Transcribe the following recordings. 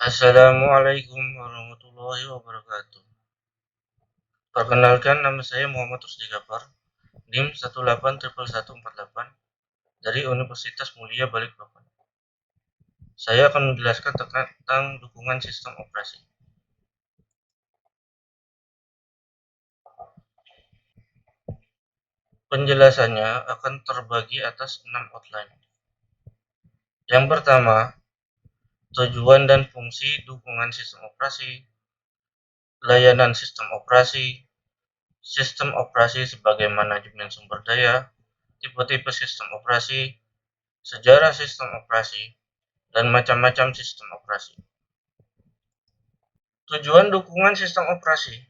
Assalamualaikum warahmatullahi wabarakatuh. Perkenalkan, nama saya Muhammad Rusdi Gafar, NIM 1811148 dari Universitas Mulia Balikpapan. Saya akan menjelaskan tentang dukungan sistem operasi. Penjelasannya akan terbagi atas 6 outline. Yang pertama, tujuan dan fungsi dukungan sistem operasi, layanan sistem operasi sebagai manajemen sumber daya, tipe-tipe sistem operasi, sejarah sistem operasi, dan macam-macam sistem operasi. Tujuan dukungan sistem operasi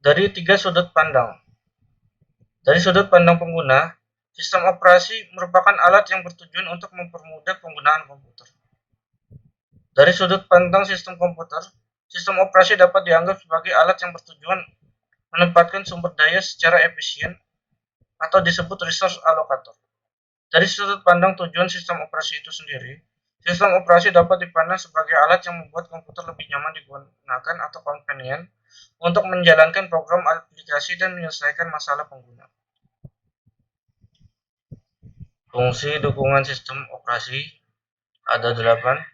dari 3 sudut pandang. Dari sudut pandang pengguna, sistem operasi merupakan alat yang bertujuan untuk mempermudah penggunaan komputer. Dari sudut pandang sistem komputer, sistem operasi dapat dianggap sebagai alat yang bertujuan menempatkan sumber daya secara efisien atau disebut resource allocator. Dari sudut pandang tujuan sistem operasi itu sendiri, sistem operasi dapat dipandang sebagai alat yang membuat komputer lebih nyaman digunakan atau convenient untuk menjalankan program aplikasi dan menyelesaikan masalah pengguna. Fungsi dukungan sistem operasi ada 8.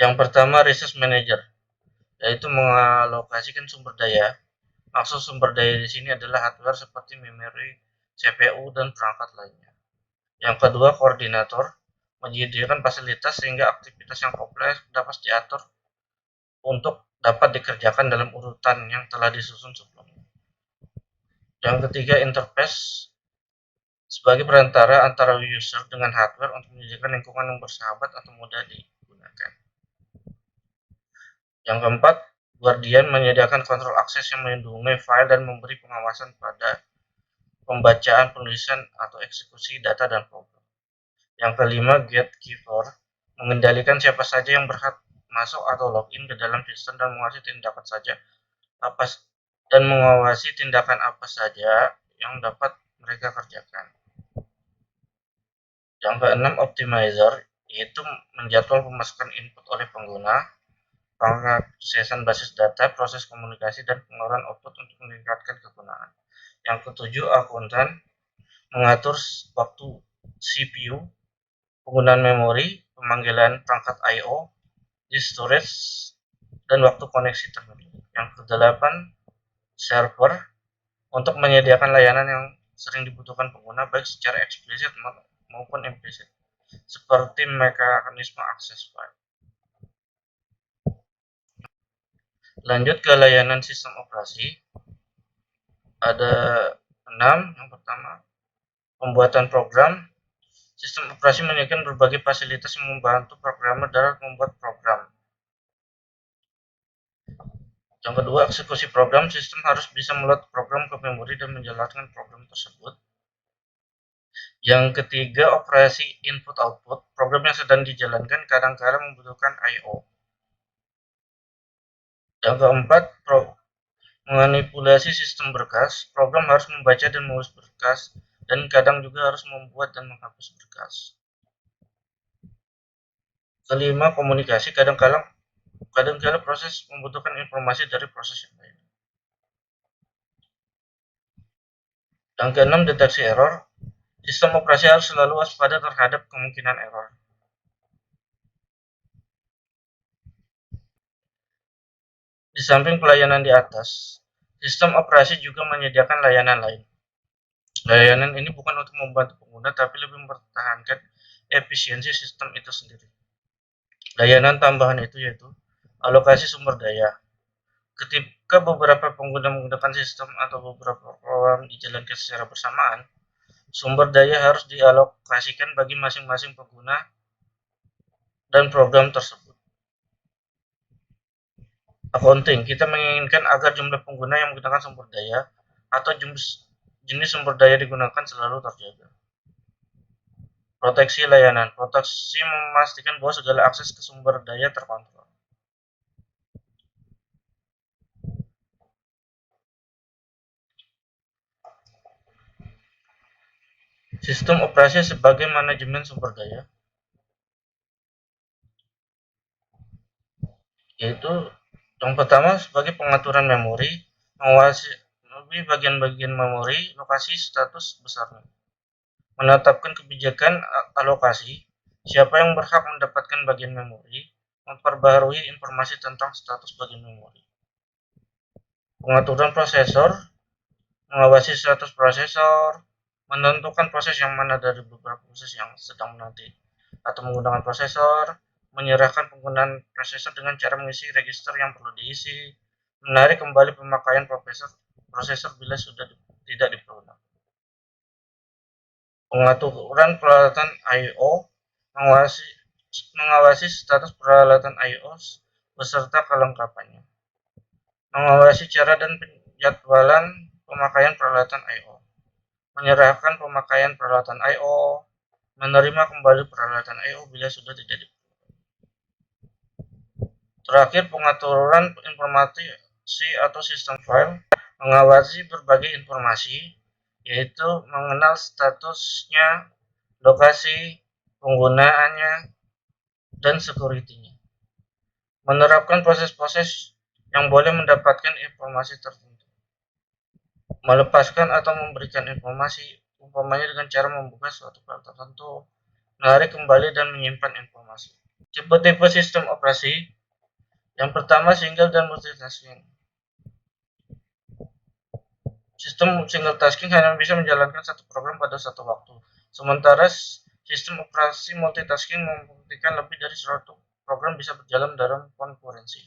Yang pertama, resource manager, yaitu mengalokasikan sumber daya. Maksud sumber daya di sini adalah hardware seperti memori, CPU, dan perangkat lainnya. Yang kedua, koordinator, menyediakan fasilitas sehingga aktivitas yang kompleks dapat diatur untuk dapat dikerjakan dalam urutan yang telah disusun sebelumnya. Yang ketiga, interface, sebagai perantara antara user dengan hardware untuk menyediakan lingkungan yang bersahabat atau mudah digunakan. Yang keempat, guardian, menyediakan kontrol akses yang melindungi file dan memberi pengawasan pada pembacaan, penulisan, atau eksekusi data dan program. Yang kelima, gatekeeper, mengendalikan siapa saja yang berhak masuk atau login ke dalam sistem dan mengawasi tindakan apa saja yang dapat mereka kerjakan. Yang keenam, optimizer, yaitu menjadwal pemasukan input oleh pengguna, pengaksesan basis data, proses komunikasi, dan pengeluaran output untuk meningkatkan kegunaan. Yang ketujuh, akuntan, mengatur waktu CPU, penggunaan memori, pemanggilan perangkat I/O, disk storage, dan waktu koneksi terminal. Yang kedelapan, server, untuk menyediakan layanan yang sering dibutuhkan pengguna baik secara eksplisit maupun implisit, seperti mekanisme akses file. Lanjut ke layanan sistem operasi, ada 6. Yang pertama, pembuatan program. Sistem operasi menyediakan berbagai fasilitas yang membantu programmer dalam membuat program. Yang kedua, eksekusi program. Sistem harus bisa meload program ke memori dan menjalankan program tersebut. Yang ketiga, operasi input-output. Program yang sedang dijalankan kadang-kadang membutuhkan I/O. Yang keempat, manipulasi sistem berkas. Program harus membaca dan menulis berkas, dan kadang juga harus membuat dan menghapus berkas. Kelima, komunikasi. Kadang-kala proses membutuhkan informasi dari proses yang lain. Yang keenam, deteksi error. Sistem operasi harus selalu waspada terhadap kemungkinan error. Di samping pelayanan di atas, sistem operasi juga menyediakan layanan lain. Layanan ini bukan untuk membantu pengguna, tapi lebih mempertahankan efisiensi sistem itu sendiri. Layanan tambahan itu yaitu alokasi sumber daya. Ketika beberapa pengguna menggunakan sistem atau beberapa program dijalankan secara bersamaan, sumber daya harus dialokasikan bagi masing-masing pengguna dan program tersebut. Accounting, kita menginginkan agar jumlah pengguna yang menggunakan sumber daya atau jenis sumber daya digunakan selalu terjaga. Proteksi layanan, proteksi memastikan bahwa segala akses ke sumber daya terkontrol. Sistem operasi sebagai manajemen sumber daya. yaitu yang pertama sebagai pengaturan memori, mengawasi bagian-bagian memori, lokasi, status besarnya, menetapkan kebijakan alokasi, siapa yang berhak mendapatkan bagian memori, memperbarui informasi tentang status bagian memori, pengaturan prosesor, mengawasi status prosesor, menentukan proses yang mana dari beberapa proses yang sedang menanti atau menggunakan prosesor, menyerahkan penggunaan prosesor dengan cara mengisi register yang perlu diisi, menarik kembali pemakaian prosesor bila sudah tidak diperlukan. Pengaturan peralatan I/O, mengawasi status peralatan I/O beserta kelengkapannya, mengawasi cara dan penjadwalan pemakaian peralatan I/O, menyerahkan pemakaian peralatan I/O, menerima kembali peralatan I/O bila sudah tidak diperlukan. Terakhir, pengaturan informasi atau sistem file, mengawasi berbagai informasi, yaitu mengenal statusnya, lokasi, penggunaannya, dan security-nya. Menerapkan proses-proses yang boleh mendapatkan informasi tertentu. Melepaskan atau memberikan informasi, umpamanya dengan cara membuka suatu file tertentu, menarik kembali dan menyimpan informasi. Tipe-tipe sistem operasi. Yang pertama, single dan multitasking. Sistem single tasking hanya bisa menjalankan satu program pada satu waktu. Sementara sistem operasi multitasking membuktikan lebih dari suatu program bisa berjalan dalam konkurensi.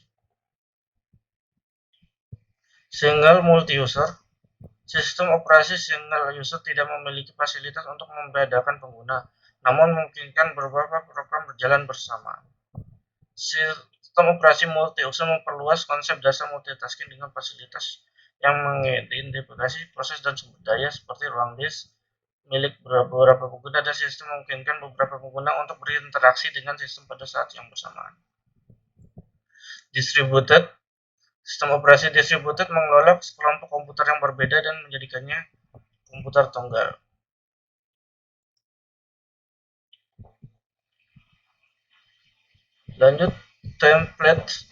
Single multi-user. Sistem operasi single user tidak memiliki fasilitas untuk membedakan pengguna, namun memungkinkan beberapa program berjalan bersama. Sistem operasi multi-user memperluas konsep dasar multitasking dengan fasilitas yang mengidentifikasi proses dan sumber daya seperti ruang disk milik beberapa pengguna dan sistem memungkinkan beberapa pengguna untuk berinteraksi dengan sistem pada saat yang bersamaan. Distributed. Sistem operasi distributed mengelola sekelompok komputer yang berbeda dan menjadikannya komputer tunggal. Lanjut, template.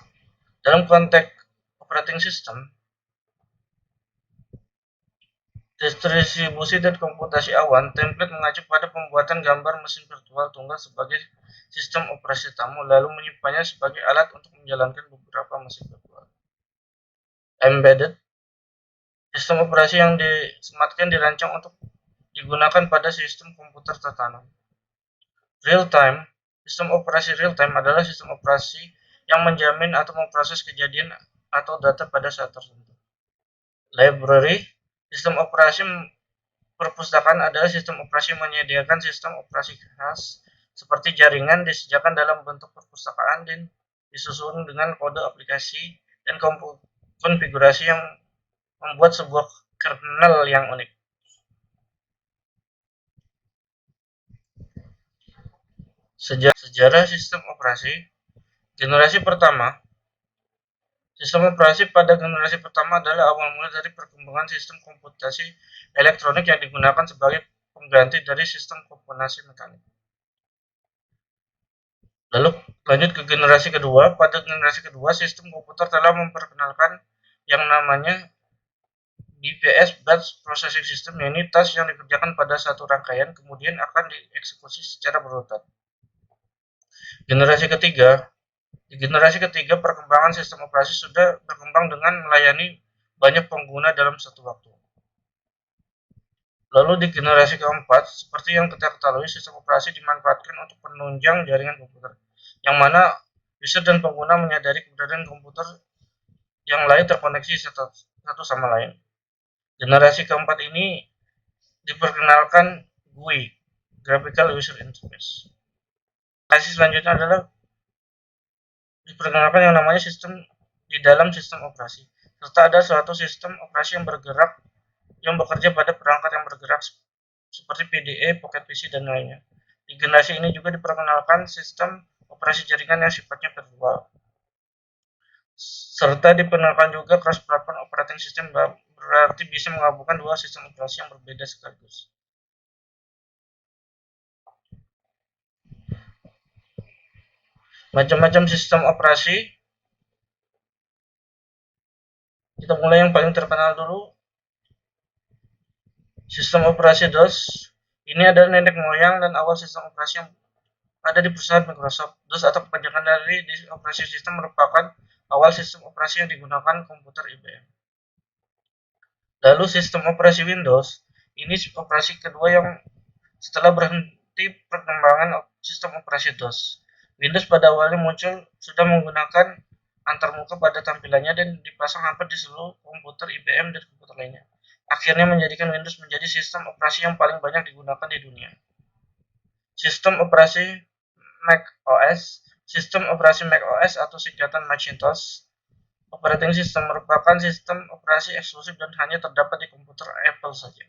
Dalam konteks operating system, distribusi dan komputasi awan, template mengacu pada pembuatan gambar mesin virtual tunggal sebagai sistem operasi tamu, lalu menyimpannya sebagai alat untuk menjalankan beberapa mesin virtual. Embedded. Sistem operasi yang disematkan dirancang untuk digunakan pada sistem komputer tertanam. Real-time. Sistem operasi real-time adalah sistem operasi yang menjamin atau memproses kejadian atau data pada saat tertentu. Library. Sistem operasi perpustakaan adalah sistem operasi yang menyediakan sistem operasi khas seperti jaringan disediakan dalam bentuk perpustakaan dan disusun dengan kode aplikasi dan konfigurasi yang membuat sebuah kernel yang unik. Sejarah sistem operasi. Generasi pertama. Sistem operasi pada generasi pertama adalah awal mula dari perkembangan sistem komputasi elektronik yang digunakan sebagai pengganti dari sistem komputasi mekanik. Lalu lanjut ke generasi kedua. Pada generasi kedua, sistem komputer telah memperkenalkan yang namanya BPS, Batch Processing System, yaitu task yang dikerjakan pada satu rangkaian kemudian akan dieksekusi secara berurutan. Generasi ketiga. Di generasi ketiga, perkembangan sistem operasi sudah berkembang dengan melayani banyak pengguna dalam satu waktu. Lalu di generasi keempat, seperti yang kita ketahui, sistem operasi dimanfaatkan untuk penunjang jaringan komputer, yang mana user dan pengguna menyadari keberadaan komputer yang lain terkoneksi satu sama lain. Generasi keempat ini diperkenalkan GUI, Graphical User Interface. Generasi selanjutnya adalah diperkenalkan yang namanya sistem di dalam sistem operasi, serta ada suatu sistem operasi yang bekerja pada perangkat yang bergerak seperti PDA, Pocket PC, dan lainnya. Di generasi ini juga diperkenalkan sistem operasi jaringan yang sifatnya virtual. Serta diperkenalkan juga cross-platform operating system, berarti bisa menggabungkan dua sistem operasi yang berbeda sekaligus. Macam-macam sistem operasi. Kita mulai yang paling terkenal dulu, sistem operasi DOS. Ini adalah nenek moyang dan awal sistem operasi yang ada di perusahaan Microsoft. DOS atau kepanjangan dari operasi sistem merupakan awal sistem operasi yang digunakan komputer IBM. Lalu sistem operasi Windows, ini operasi kedua yang setelah berhenti perkembangan sistem operasi DOS. Windows pada awalnya muncul sudah menggunakan antarmuka pada tampilannya dan dipasang hampir di seluruh komputer IBM dan komputer lainnya. Akhirnya menjadikan Windows menjadi sistem operasi yang paling banyak digunakan di dunia. Sistem operasi Mac OS. Sistem operasi Mac OS atau singkatan Macintosh operating system merupakan sistem operasi eksklusif dan hanya terdapat di komputer Apple saja.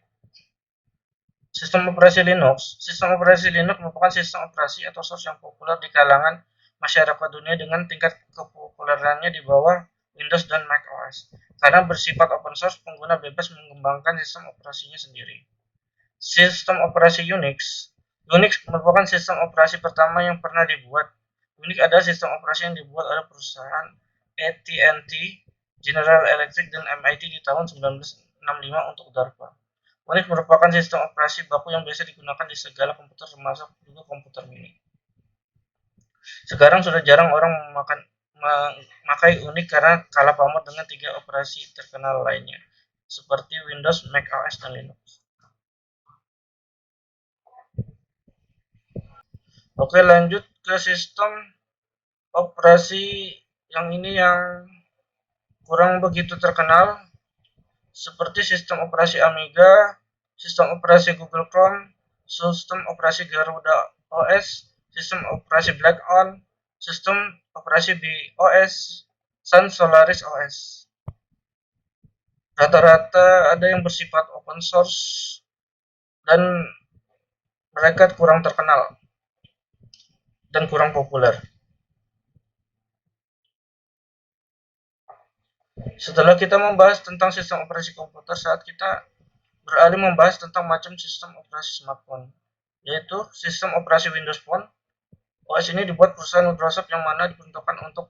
Sistem operasi Linux. Sistem operasi Linux merupakan sistem operasi atau source yang populer di kalangan masyarakat dunia dengan tingkat kepopulerannya di bawah Windows dan Mac OS. Karena bersifat open source, pengguna bebas mengembangkan sistem operasinya sendiri. Sistem operasi Unix. Unix merupakan sistem operasi pertama yang pernah dibuat. Unix adalah sistem operasi yang dibuat oleh perusahaan AT&T, General Electric, dan MIT di tahun 1965 untuk DARPA. Unix merupakan sistem operasi baku yang biasa digunakan di segala komputer termasuk juga komputer mini. Sekarang sudah jarang orang memakai Unix karena kalah pamor dengan 3 operasi terkenal lainnya, seperti Windows, Mac OS, dan Linux. Oke, lanjut ke sistem operasi yang ini yang kurang begitu terkenal, seperti sistem operasi Amiga, sistem operasi Google Chrome, sistem operasi Garuda OS, sistem operasi Black-On, sistem operasi BOS, Sun Solaris OS. Rata-rata ada yang bersifat open source dan mereka kurang terkenal dan kurang populer. Setelah kita membahas tentang sistem operasi komputer, saat kita beralih membahas tentang macam sistem operasi smartphone, yaitu sistem operasi Windows Phone. OS ini dibuat perusahaan Microsoft yang mana diperuntukkan untuk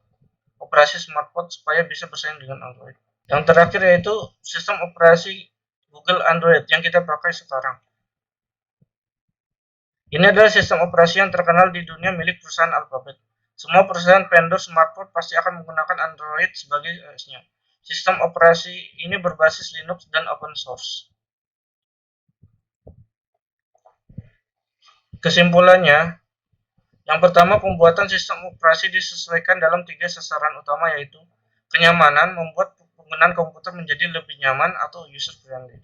operasi smartphone supaya bisa bersaing dengan Android. Yang terakhir yaitu sistem operasi Google Android yang kita pakai sekarang. Ini adalah sistem operasi yang terkenal di dunia milik perusahaan Alphabet. Semua perusahaan vendor smartphone pasti akan menggunakan Android sebagai OS-nya. Sistem operasi ini berbasis Linux dan open source. Kesimpulannya, yang pertama, pembuatan sistem operasi disesuaikan dalam 3 sasaran utama, yaitu kenyamanan, membuat penggunaan komputer menjadi lebih nyaman atau user friendly.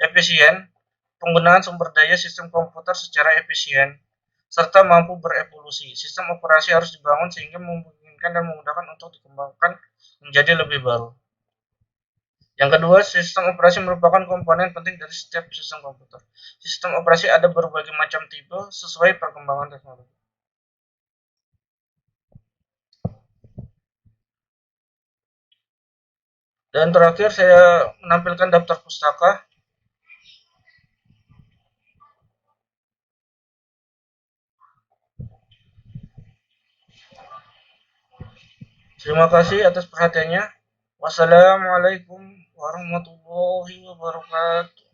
Efisien, penggunaan sumber daya sistem komputer secara efisien, serta mampu berevolusi. Sistem operasi harus dibangun sehingga memungkinkan dan memudahkan untuk dikembangkan menjadi lebih baru. Yang kedua, sistem operasi merupakan komponen penting dari setiap sistem komputer. Sistem operasi ada berbagai macam tipe sesuai perkembangan teknologi. Dan terakhir saya menampilkan daftar pustaka. Terima kasih atas perhatiannya. Wassalamualaikum warahmatullahi wabarakatuh.